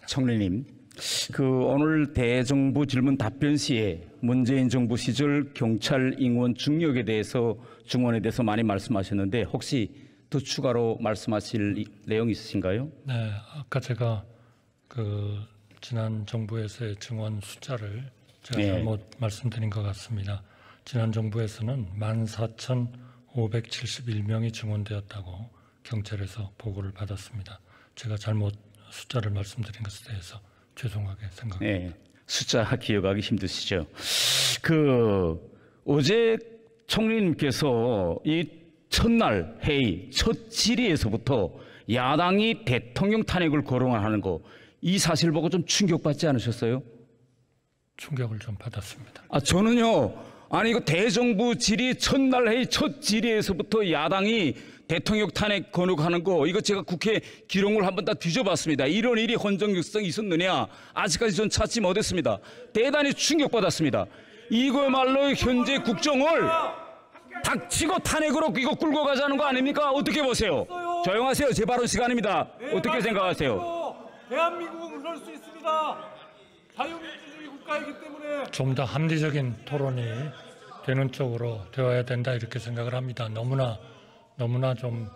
총리님, 오늘 대정부 질문 답변 시에 문재인 정부 시절 경찰 인원 중력에 대해서 증원에 대해서 많이 말씀하셨는데 혹시 더 추가로 말씀하실 내용 있으신가요? 네, 아까 제가 지난 정부에서의 증원 숫자를 제가 잘못 말씀드린 것 같습니다. 지난 정부에서는 14,571명이 증원되었다고 경찰에서 보고를 받았습니다. 제가 잘못 숫자를 말씀드린 것에 대해서 죄송하게 생각합니다. 네, 숫자 기억하기 힘드시죠? 어제 총리님께서 이 첫날 회의, 첫 질의에서부터 야당이 대통령 탄핵을 거론하는 거, 이 사실 보고 좀 충격받지 않으셨어요? 충격을 좀 받았습니다. 저는요, 이거 대정부 질의 첫날 회의 첫 질의에서부터 야당이 대통령 탄핵 권유하는 거, 이거 제가 국회 기록을 한번 다 뒤져봤습니다. 이런 일이 헌정역성이 있었느냐? 아직까지 전 찾지 못했습니다. 대단히 충격받았습니다. 이거말로 현재 국정을 닥치고 탄핵으로 이거 끌고 가자는 거 아닙니까? 어떻게 보세요? 조용하세요. 제 발언 시간입니다. 어떻게 생각하세요? 대한민국은 그럴 수 있습니다. 자유민주주의 국가이기 때문에 좀 더 합리적인 토론이 되는 쪽으로 되어야 된다 이렇게 생각을 합니다. 너무나 좀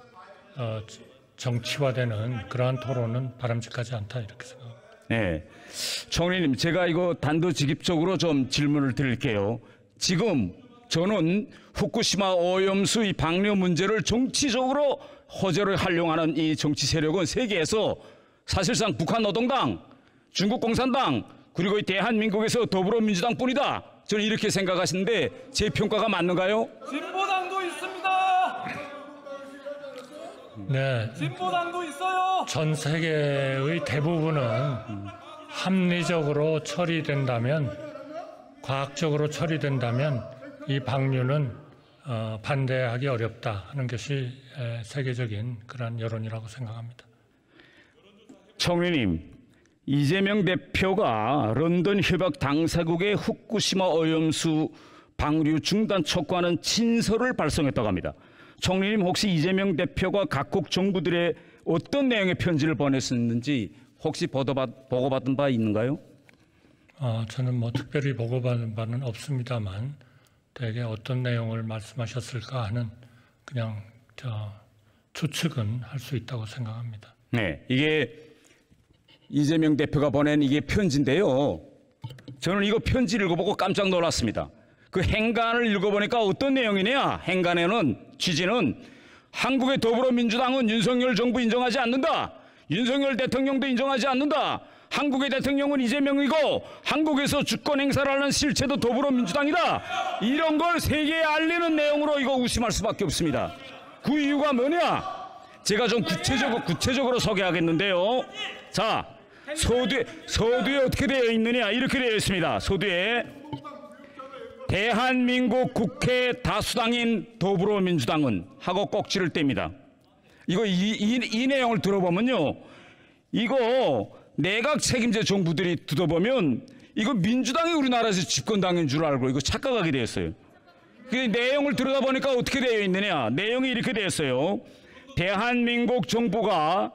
정치화되는 그러한 토론은 바람직하지 않다 이렇게 생각합니다. 네, 총리님, 제가 이거 단도직입적으로 좀 질문을 드릴게요. 지금 저는 후쿠시마 오염수 이 방류 문제를 정치적으로 호재로 활용하는 이 정치 세력은 세계에서 사실상 북한 노동당, 중국 공산당, 그리고 이 대한민국에서 더불어민주당뿐이다. 저는 이렇게 생각하시는데 제 평가가 맞는가요? 진보당도 있습니다. 네, 진보당도 있어요. 전 세계의 대부분은 합리적으로 처리된다면, 과학적으로 처리된다면 이 방류는 반대하기 어렵다 하는 것이 세계적인 그런 여론이라고 생각합니다. 총리님, 이재명 대표가 런던 협약 당사국에 후쿠시마 오염수 방류 중단 촉구하는 친서를 발송했다고 합니다. 총리님, 혹시 이재명 대표가 각국 정부들의 어떤 내용의 편지를 보냈었는지 혹시 보고받은 바 있는가요? 저는 특별히 보고받은 바는 없습니다만 대개 어떤 내용을 말씀하셨을까 하는 그냥 추측은 할 수 있다고 생각합니다. 네, 이게 이재명 대표가 보낸 이게 편지인데요. 저는 이거 편지를 읽어보고 깜짝 놀랐습니다. 그 행간을 읽어보니까 어떤 내용이냐? 행간에는 취지는 한국의 더불어민주당은 윤석열 정부 인정하지 않는다. 윤석열 대통령도 인정하지 않는다. 한국의 대통령은 이재명이고 한국에서 주권 행사를 하는 실체도 더불어민주당이다. 이런 걸 세계에 알리는 내용으로 이거 의심할 수밖에 없습니다. 그 이유가 뭐냐? 제가 좀 구체적으로 소개하겠는데요. 자, 서두에 어떻게 되어 있느냐? 이렇게 되어 있습니다. 서두에 대한민국 국회 다수당인 더불어민주당은 하고 꼭지를 뗍니다. 이거 이 내용을 들어보면요, 이거 내각 책임제 정부들이 들어보면 이거 민주당이 우리나라에서 집권당인 줄 알고 이거 착각하게 되었어요. 그 내용을 들여다보니까 어떻게 되어 있느냐? 내용이 이렇게 되어 있어요. 대한민국 정부가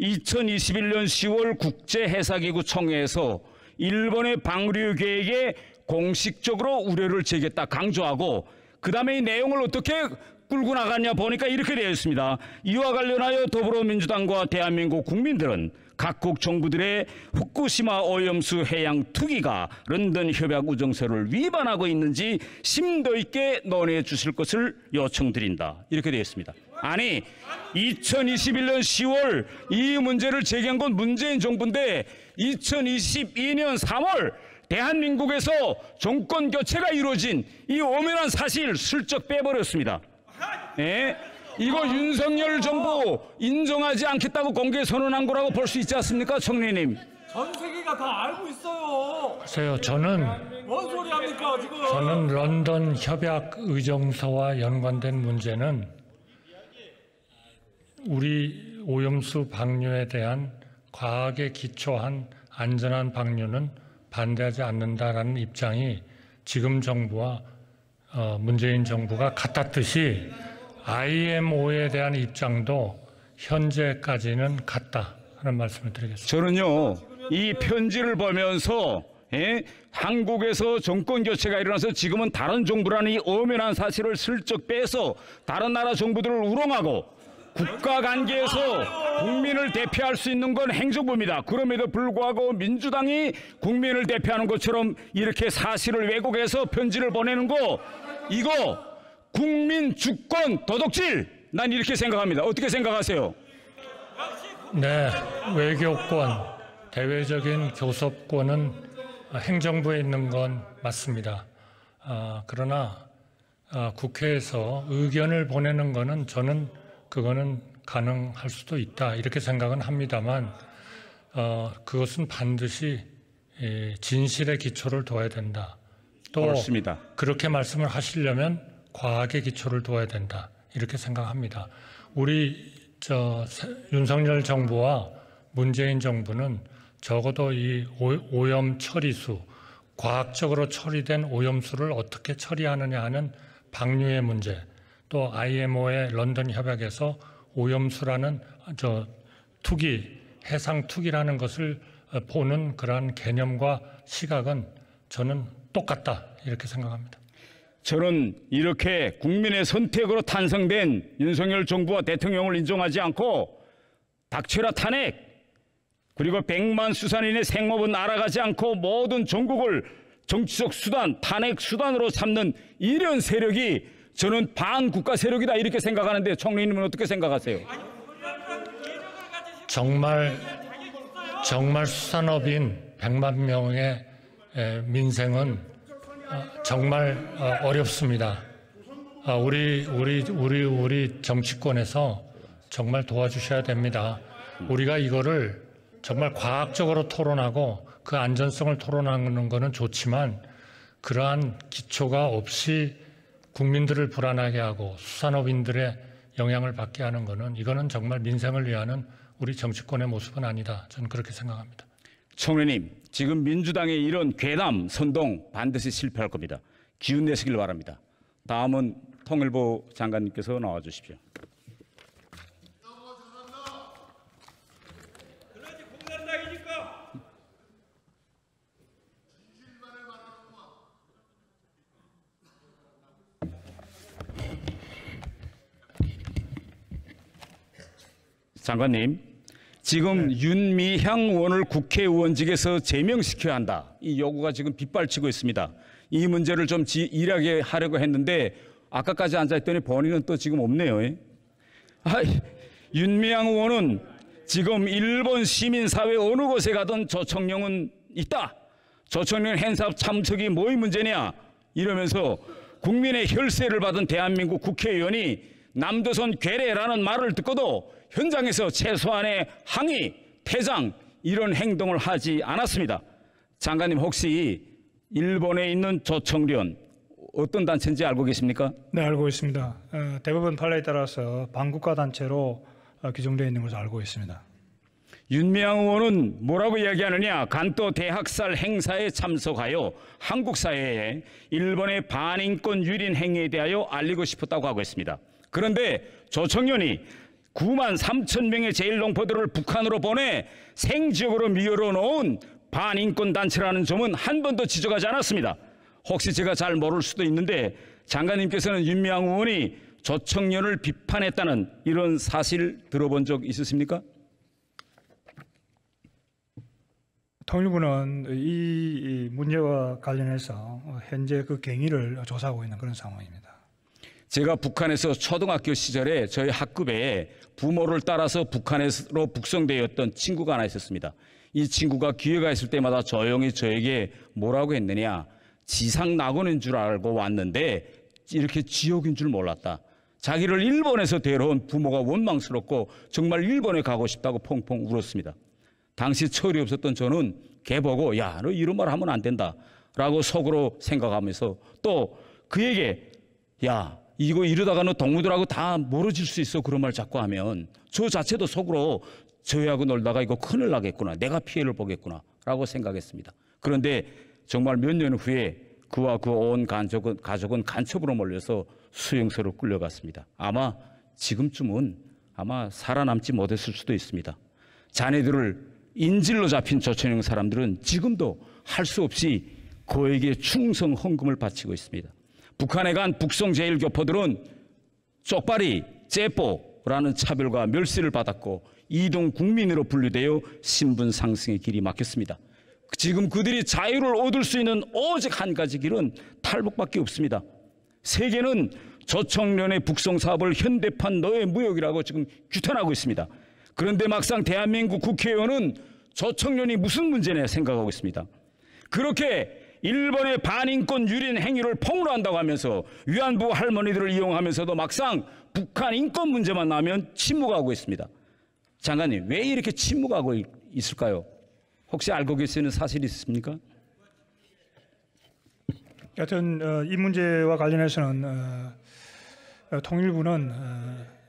2021년 10월 국제해사기구 총회에서 일본의 방류 계획에 공식적으로 우려를 제기했다 강조하고, 그 다음에 이 내용을 어떻게 끌고 나갔냐 보니까 이렇게 되어 있습니다. 이와 관련하여 더불어민주당과 대한민국 국민들은 각국 정부들의 후쿠시마 오염수 해양 투기가 런던 협약 우정서를 위반하고 있는지 심도 있게 논의해 주실 것을 요청드린다. 이렇게 되어 있습니다. 아니, 2021년 10월 이 문제를 제기한 건 문재인 정부인데 2022년 3월 대한민국에서 정권 교체가 이루어진 이 오면한 사실 슬쩍 빼버렸습니다. 예? 이거 윤석열 정부 인정하지 않겠다고 공개 선언한 거라고 볼 수 있지 않습니까, 총리님? 전 세계가 다 알고 있어요. 글쎄요, 저는 뭔 소리 합니까 지금? 저는 런던 협약 의정서와 연관된 문제는 우리 오염수 방류에 대한 과학에 기초한 안전한 방류는 반대하지 않는다라는 입장이 지금 정부와 문재인 정부가 같았듯이 IMO에 대한 입장도 현재까지는 같다 하는 말씀을 드리겠습니다. 저는요, 이 편지를 보면서 한국에서 정권 교체가 일어나서 지금은 다른 정부라는 이 엄연한 사실을 슬쩍 빼서 다른 나라 정부들을 우롱하고 국가 관계에서 국민을 대표할 수 있는 건 행정부입니다. 그럼에도 불구하고 민주당이 국민을 대표하는 것처럼 이렇게 사실을 왜곡해서 편지를 보내는 거, 이거 국민 주권 도둑질, 난 이렇게 생각합니다. 어떻게 생각하세요? 네, 외교권, 대외적인 교섭권은 행정부에 있는 건 맞습니다. 그러나 국회에서 의견을 보내는 거는 저는 그거는 가능할 수도 있다 이렇게 생각은 합니다만 그것은 반드시 진실의 기초를 둬야 된다. 또 그렇습니다. 그렇게 말씀을 하시려면 과학의 기초를 둬야 된다 이렇게 생각합니다. 우리 윤석열 정부와 문재인 정부는 적어도 이 오염 처리수, 과학적으로 처리된 오염수를 어떻게 처리하느냐 하는 방류의 문제, 또 IMO의 런던 협약에서 오염수라는 투기, 해상 투기라는 것을 보는 그러한 개념과 시각은 저는 똑같다 이렇게 생각합니다. 저는 이렇게 국민의 선택으로 탄생된 윤석열 정부와 대통령을 인정하지 않고 닥쳐라 탄핵, 그리고 100만 수산인의 생업은 알아가지 않고 모든 전국을 정치적 수단, 탄핵 수단으로 삼는 이런 세력이 저는 반국가 세력이다 이렇게 생각하는데 총리님은 어떻게 생각하세요? 정말 수산업인 100만 명의 민생은 정말 어렵습니다. 우리 정치권에서 정말 도와주셔야 됩니다. 우리가 이거를 정말 과학적으로 토론하고 그 안전성을 토론하는 것은 좋지만 그러한 기초가 없이 국민들을 불안하게 하고 수산업인들의 영향을 받게 하는 것은 이거는 정말 민생을 위하는 우리 정치권의 모습은 아니다. 저는 그렇게 생각합니다. 총리님, 지금 민주당의 이런 괴담, 선동 반드시 실패할 겁니다. 기운 내시길 바랍니다. 다음은 통일부 장관님께서 나와 주십시오. 장관님, 지금 윤미향 의원을 국회의원직에서 제명시켜야 한다. 이 요구가 지금 빗발치고 있습니다. 이 문제를 좀 일하게 하려고 했는데 아까까지 앉아있더니 본인은 또 지금 없네요. 윤미향 의원은 지금 일본 시민사회 어느 곳에 가든 조청령은 있다. 조청령 행사 참석이 뭐의 문제냐 이러면서 국민의 혈세를 받은 대한민국 국회의원이 남조선 괴뢰라는 말을 듣고도 현장에서 최소한의 항의, 퇴장 이런 행동을 하지 않았습니다. 장관님 혹시 일본에 있는 조청련 어떤 단체인지 알고 계십니까? 네, 알고 있습니다. 대법원 판례에 따라서 반국가 단체로 규정되어 있는 것을 알고 있습니다. 윤미향 의원은 뭐라고 이야기하느냐? 간도 대학살 행사에 참석하여 한국 사회에 일본의 반인권 유린 행위에 대하여 알리고 싶었다고 하고 있습니다. 그런데 조청련이 9만 3천 명의 제1농포들을 북한으로 보내 생지역으로 미열어 놓은 반인권 단체라는 점은 한 번도 지적하지 않았습니다. 혹시 제가 잘 모를 수도 있는데 장관님께서는 윤미향 의원이 조청련을 비판했다는 이런 사실 들어본 적 있으십니까? 통일부는 이 문제와 관련해서 현재 그 경위를 조사하고 있는 그런 상황입니다. 제가 북한에서 초등학교 시절에 저희 학급에 부모를 따라서 북한으로 북송되었던 친구가 하나 있었습니다. 이 친구가 기회가 있을 때마다 조용히 저에게 뭐라고 했느냐. 지상 낙원인 줄 알고 왔는데 이렇게 지옥인 줄 몰랐다. 자기를 일본에서 데려온 부모가 원망스럽고 정말 일본에 가고 싶다고 펑펑 울었습니다. 당시 철이 없었던 저는 걔 보고 야, 너 이런 말 하면 안 된다 라고 속으로 생각하면서 또 그에게 야, 이거 이러다가 너 동무들하고 다 멀어질 수 있어 그런 말 자꾸 하면 저 자체도 속으로 저희하고 놀다가 이거 큰일 나겠구나, 내가 피해를 보겠구나 라고 생각했습니다. 그런데 정말 몇 년 후에 그와 그 온 가족은 간첩으로 몰려서 수용소로 끌려갔습니다. 아마 지금쯤은 아마 살아남지 못했을 수도 있습니다. 자네들을 인질로 잡힌 조천영 사람들은 지금도 할 수 없이 그에게 충성 헌금을 바치고 있습니다. 북한에 간 북송 제1교포들은 쪽발이, 째뽀라는 차별과 멸시를 받았고 이동 국민으로 분류되어 신분 상승의 길이 막혔습니다. 지금 그들이 자유를 얻을 수 있는 오직 한 가지 길은 탈북밖에 없습니다. 세계는 조청년의 북송 사업을 현대판 노예 무역이라고 지금 규탄하고 있습니다. 그런데 막상 대한민국 국회의원은 조청년이 무슨 문제냐 생각하고 있습니다. 그렇게 일본의 반인권 유린 행위를 폭로한다고 하면서 위안부 할머니들을 이용하면서도 막상 북한 인권 문제만 나오면 침묵하고 있습니다. 장관님, 왜 이렇게 침묵하고 있을까요? 혹시 알고 계시는 사실이 있습니까? 여튼 이 문제와 관련해서는 통일부는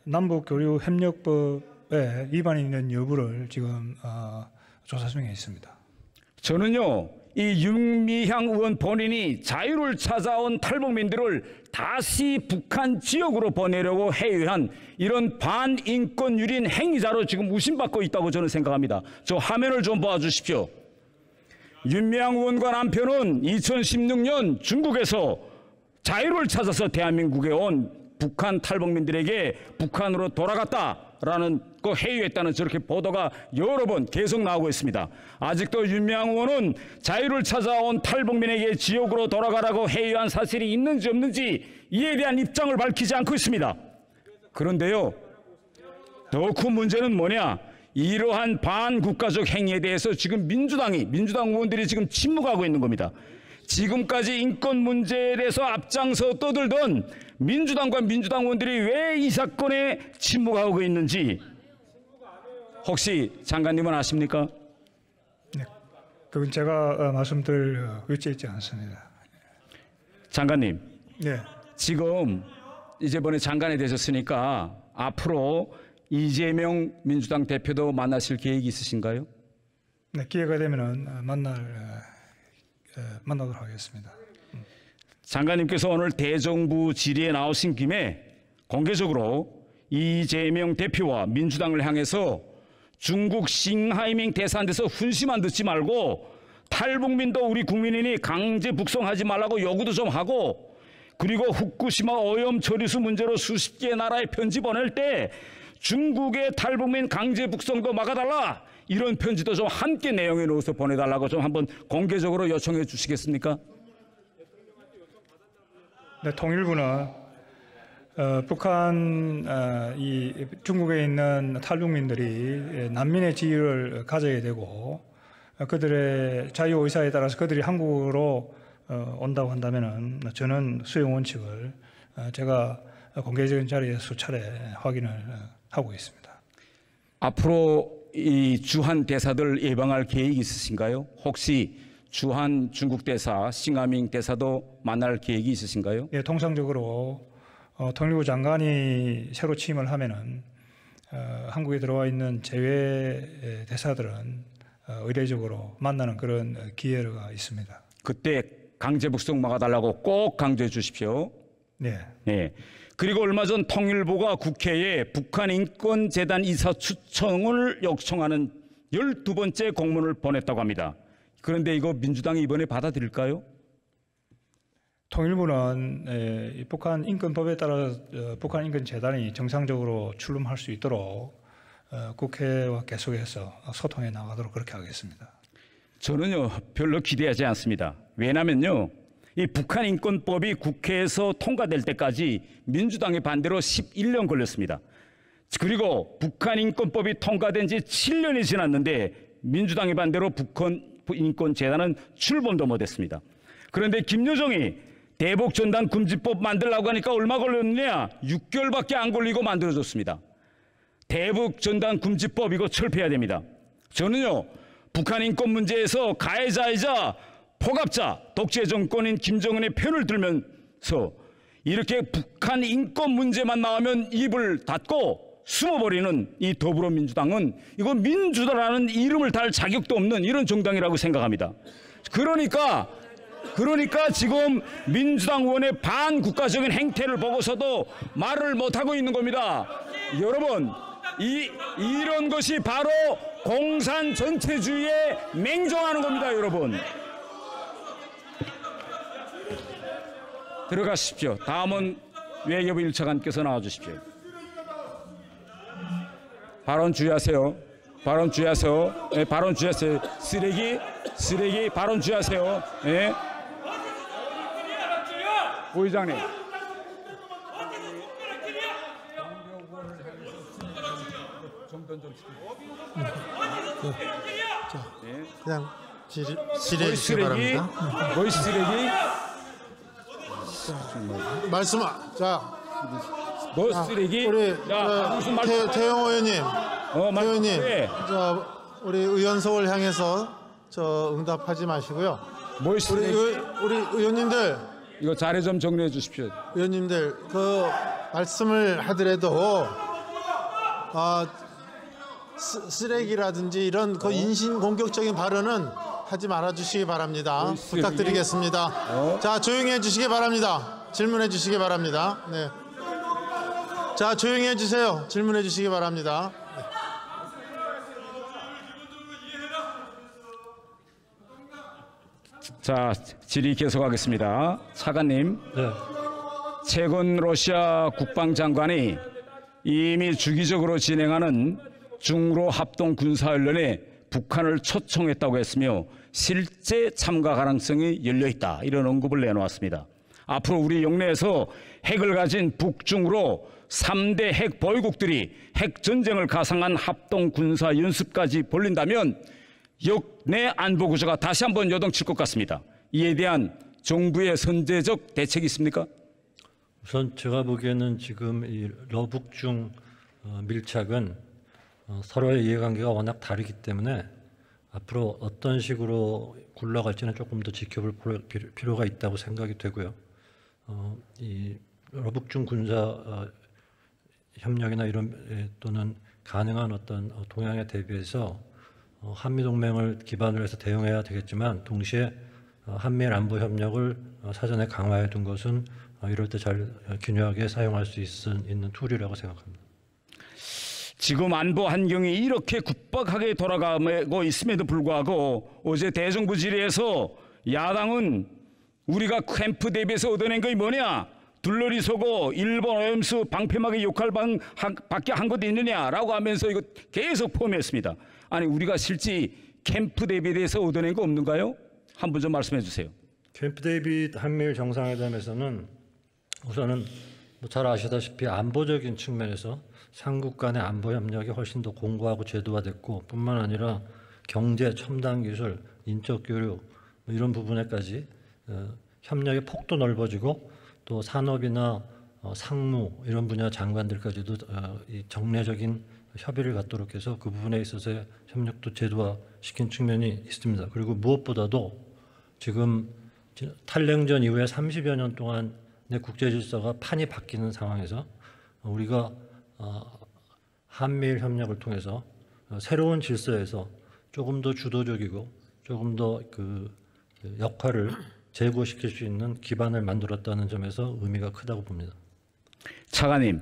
남북교류협력법에 위반이 있는 여부를 지금 조사 중에 있습니다. 저는요, 이 윤미향 의원 본인이 자유를 찾아온 탈북민들을 다시 북한 지역으로 보내려고 회유한 이런 반인권 유린 행위자로 지금 의심받고 있다고 저는 생각합니다. 저 화면을 좀 봐주십시오. 윤미향 의원과 남편은 2016년 중국에서 자유를 찾아서 대한민국에 온 북한 탈북민들에게 북한으로 돌아갔다라는 거 회유했다는 저렇게 보도가 여러 번 계속 나오고 있습니다. 아직도 윤미향 의원은 자유를 찾아온 탈북민에게 지역으로 돌아가라고 회유한 사실이 있는지 없는지 이에 대한 입장을 밝히지 않고 있습니다. 그런데요, 더 큰 문제는 뭐냐? 이러한 반국가적 행위에 대해서 지금 민주당 의원들이 지금 침묵하고 있는 겁니다. 지금까지 인권 문제에 대해서 앞장서 떠들던 민주당과 민주당 의원들이 왜 이 사건에 침묵하고 있는지 혹시 장관님은 아십니까? 네, 그건 제가 말씀드릴 의지에 있지 않습니다. 장관님, 네, 지금 이번에 장관이 되셨으니까 앞으로 이재명 민주당 대표도 만나실 계획이 있으신가요? 네, 기회가 되면은 만나도록 하겠습니다. 장관님께서 오늘 대정부 질의에 나오신 김에 공개적으로 이재명 대표와 민주당을 향해서 중국 싱하이밍 대사한테서 훈시만 듣지 말고 탈북민도 우리 국민이니 강제 북송하지 말라고 요구도 좀 하고, 그리고 후쿠시마 오염 처리수 문제로 수십 개의 나라에 편지 보낼 때 중국의 탈북민 강제 북송도 막아달라, 이런 편지도 좀 함께 내용에 넣어서 보내달라고 좀 한번 공개적으로 요청해 주시겠습니까? 네, 통일부는 북한 이 중국에 있는 탈북민들이 난민의 지위를 가져야 되고 그들의 자유 의사에 따라서 그들이 한국으로 온다고 한다면은 저는 수용 원칙을 제가 공개적인 자리에서 수차례 확인을 하고 있습니다. 앞으로 이 주한 대사들 예방할 계획이 있으신가요? 혹시 주한 중국 대사, 싱하밍 대사도 만날 계획이 있으신가요? 예, 통상적으로 통일부 장관이 새로 취임을 하면은 한국에 들어와 있는 제외 대사들은 의례적으로 만나는 그런 기회가 있습니다. 그때 강제 북송 막아달라고 꼭 강조해 주십시오. 네. 네. 그리고 얼마 전 통일부가 국회에 북한인권재단 이사 추천을 요청하는 12번째 공문을 보냈다고 합니다. 그런데 이거 민주당이 이번에 받아들일까요? 통일부는 북한 인권법에 따라 북한 인권재단이 정상적으로 출범할 수 있도록 국회와 계속해서 소통해 나가도록 그렇게 하겠습니다. 저는요 별로 기대하지 않습니다. 왜냐면요, 이 북한 인권법이 국회에서 통과될 때까지 민주당의 반대로 11년 걸렸습니다. 그리고 북한 인권법이 통과된 지 7년이 지났는데 민주당의 반대로 북한 인권재단은 출범도 못했습니다. 그런데 김여정이 대북전단 금지법 만들려고 하니까 얼마 걸렸느냐? 6개월밖에 안 걸리고 만들어졌습니다. 대북전단 금지법 이거 철폐해야 됩니다. 저는요 북한 인권 문제에서 가해자이자 포갑자 독재 정권인 김정은의 편을 들면서 이렇게 북한 인권 문제만 나오면 입을 닫고 숨어버리는 이 더불어민주당은 이거 민주당이라는 이름을 달 자격도 없는 이런 정당이라고 생각합니다. 그러니까 지금 민주당 의원의 반국가적인 행태를 보고서도 말을 못하고 있는 겁니다. 여러분, 이런 것이 바로 공산 전체주의에 맹종하는 겁니다, 여러분. 들어가십시오. 다음은 외교부 1차관께서 나와주십시오. 발언 주의하세요. 발언 주의하세요. 네, 발언 주의하세요. 쓰레기 발언 주의하세요. 네. 오 의장님. 그냥 질의해 주시기 바랍니다. 뭐이 쓰레기? 뭐 쓰레기? 우리 야, 무슨 말? 태영 의원님, 의원님, 네. 우리 의원석을 향해서 응답하지 마시고요. 뭐 쓰레기? 우리 의원님들, 이거 자료 좀 정리해 주십시오. 의원님들 그 말씀을 하더라도 쓰레기라든지 이런 그 인신 공격적인 발언은 하지 말아 주시기 바랍니다. 부탁드리겠습니다. 자, 조용히 해 주시기 바랍니다. 질문해 주시기 바랍니다. 네. 자, 조용히 해 주세요. 질문해 주시기 바랍니다. 자, 질의 계속하겠습니다. 차관님, 네. 최근 러시아 국방장관이 이미 주기적으로 진행하는 중로 합동 군사훈련에 북한을 초청했다고 했으며 실제 참가 가능성이 열려있다, 이런 언급을 내놓았습니다. 앞으로 우리 영내에서 핵을 가진 북중으로 3대 핵 보유국들이 핵전쟁을 가상한 합동 군사 연습까지 벌린다면 역내 안보 구조가 다시 한번 요동칠 것 같습니다. 이에 대한 정부의 선제적 대책이 있습니까? 우선 제가 보기에는 지금 이 러북중 밀착은 서로의 이해관계가 워낙 다르기 때문에 앞으로 어떤 식으로 굴러갈지는 조금 더 지켜볼 필요가 있다고 생각이 되고요. 이 러북중 군사 협력이나 이런 또는 가능한 어떤 동향에 대비해서 한미 동맹을 기반으로 해서 대응해야 되겠지만 동시에 한미일 안보 협력을 사전에 강화해 둔 것은 이럴 때 잘 균형하게 사용할 수 있는 툴이라고 생각합니다. 지금 안보 환경이 이렇게 급박하게 돌아가고 있음에도 불구하고 어제 대정부 질의에서 야당은 우리가 캠프 대비해서 얻어낸 것이 뭐냐, 둘러리 서고 일본 오염수 방패막이 역할밖에 한 것도 있느냐라고 하면서 이거 계속 포함했습니다. 아니, 우리가 실제 캠프 대비해서 얻어낸 거 없는가요? 한 분 좀 말씀해 주세요. 캠프 데이빗 한미일 정상회담에서는 우선은 잘 아시다시피 안보적인 측면에서 삼국 간의 안보 협력이 훨씬 더 공고하고 제도화됐고, 뿐만 아니라 경제, 첨단 기술, 인적 교류 이런 부분에까지 협력의 폭도 넓어지고, 또 산업이나 상무 이런 분야 장관들까지도 이 정례적인 협의를 갖도록 해서 그 부분에 있어서의 협력도 제도화시킨 측면이 있습니다. 그리고 무엇보다도 지금 탈냉전 이후에 30여 년 동안 국제 질서가 판이 바뀌는 상황에서 우리가 한미일 협력을 통해서 새로운 질서에서 조금 더 주도적이고 조금 더 그 역할을 제고시킬 수 있는 기반을 만들었다는 점에서 의미가 크다고 봅니다. 차관님,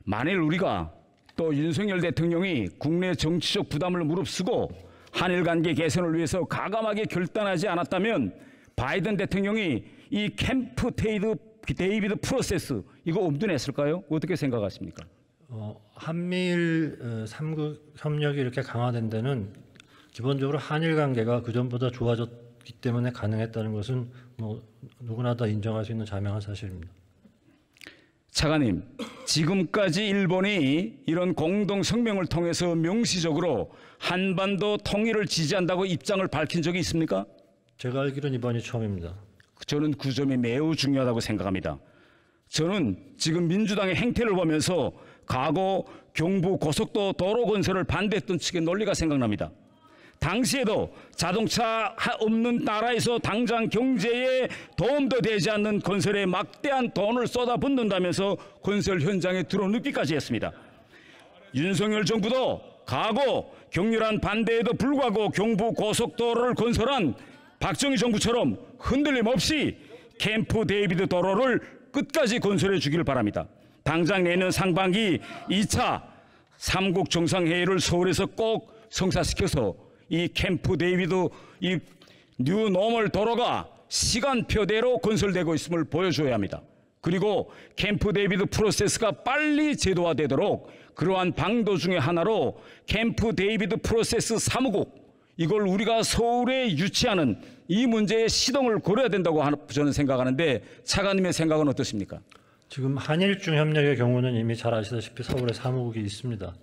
만일 우리가 또 윤석열 대통령이 국내 정치적 부담을 무릅쓰고 한일 관계 개선을 위해서 가감하게 결단하지 않았다면 바이든 대통령이 이 캠프 데이비드 프로세스 이거 엄두냈을까요? 어떻게 생각하십니까? 한미일 3국 협력이 이렇게 강화된 데는 기본적으로 한일 관계가 그전보다 좋아졌기 때문에 가능했다는 것은 뭐 누구나 다 인정할 수 있는 자명한 사실입니다. 차관님, 지금까지 일본이 이런 공동 성명을 통해서 명시적으로 한반도 통일을 지지한다고 입장을 밝힌 적이 있습니까? 제가 알기로는 이번이 처음입니다. 저는 그 점이 매우 중요하다고 생각합니다. 저는 지금 민주당의 행태를 보면서 과거 경부 고속도로 도로 건설을 반대했던 측의 논리가 생각납니다. 당시에도 자동차 없는 나라에서 당장 경제에 도움도 되지 않는 건설에 막대한 돈을 쏟아붓는다면서 건설 현장에 들어눕기까지 했습니다. 윤석열 정부도 과거 격렬한 반대에도 불구하고 경부 고속도로를 건설한 박정희 정부처럼 흔들림 없이 캠프 데이비드 도로를 끝까지 건설해 주기를 바랍니다. 당장 내년 상반기 2차 3국 정상회의를 서울에서 꼭 성사시켜서 이 캠프 데이비드 이 뉴노멀 도로가 시간표대로 건설되고 있음을 보여줘야 합니다. 그리고 캠프 데이비드 프로세스가 빨리 제도화되도록 그러한 방도 중에 하나로 캠프 데이비드 프로세스 사무국, 이걸 우리가 서울에 유치하는 이 문제에 시동을 걸어야 된다고 저는 생각하는데 차관님의 생각은 어떻습니까? 지금 한일중 협력의 경우는 이미 잘 아시다시피 서울에 사무국이 있습니다.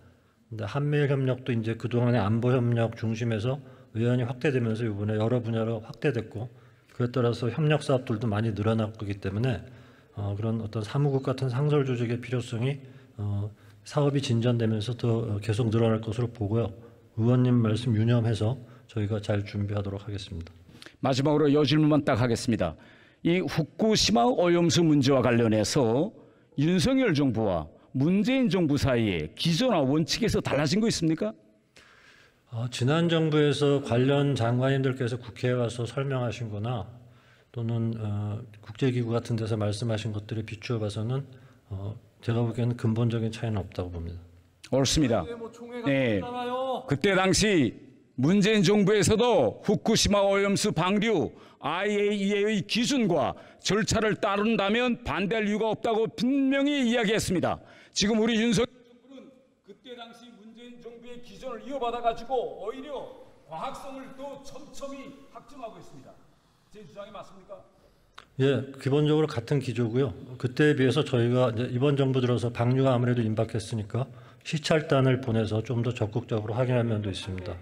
근데 한미일 협력도 이제 그동안의 안보 협력 중심에서 의원이 확대되면서 이번에 여러 분야로 확대됐고, 그에 따라서 협력 사업들도 많이 늘어났기 때문에 그런 어떤 사무국 같은 상설 조직의 필요성이 사업이 진전되면서 더 계속 늘어날 것으로 보고요. 의원님 말씀 유념해서 저희가 잘 준비하도록 하겠습니다. 마지막으로 여질문만 딱 하겠습니다. 이 후쿠시마 오염수 문제와 관련해서 윤석열 정부와 문재인 정부 사이에 기조나 원칙에서 달라진 거 있습니까? 지난 정부에서 관련 장관님들께서 국회에 와서 설명하신 거나 또는 국제기구 같은 데서 말씀하신 것들에 비추어 봐서는 제가 보기에는 근본적인 차이는 없다고 봅니다. 옳습니다. 뭐 총회가 네. 있잖아요. 그때 당시 문재인 정부에서도 후쿠시마 오염수 방류 IAEA의 기준과 절차를 따른다면 반대할 이유가 없다고 분명히 이야기했습니다. 지금 우리 윤석열 정부는 그때 당시 문재인 정부의 기준을 이어받아 가지고 오히려 과학성을 더 촘촘히 확증하고 있습니다. 제 주장이 맞습니까? 예, 기본적으로 같은 기조고요. 그때에 비해서 저희가 이제 이번 정부 들어서 방류가 아무래도 임박했으니까 시찰단을 보내서 좀 더 적극적으로 확인할 면도 있습니다.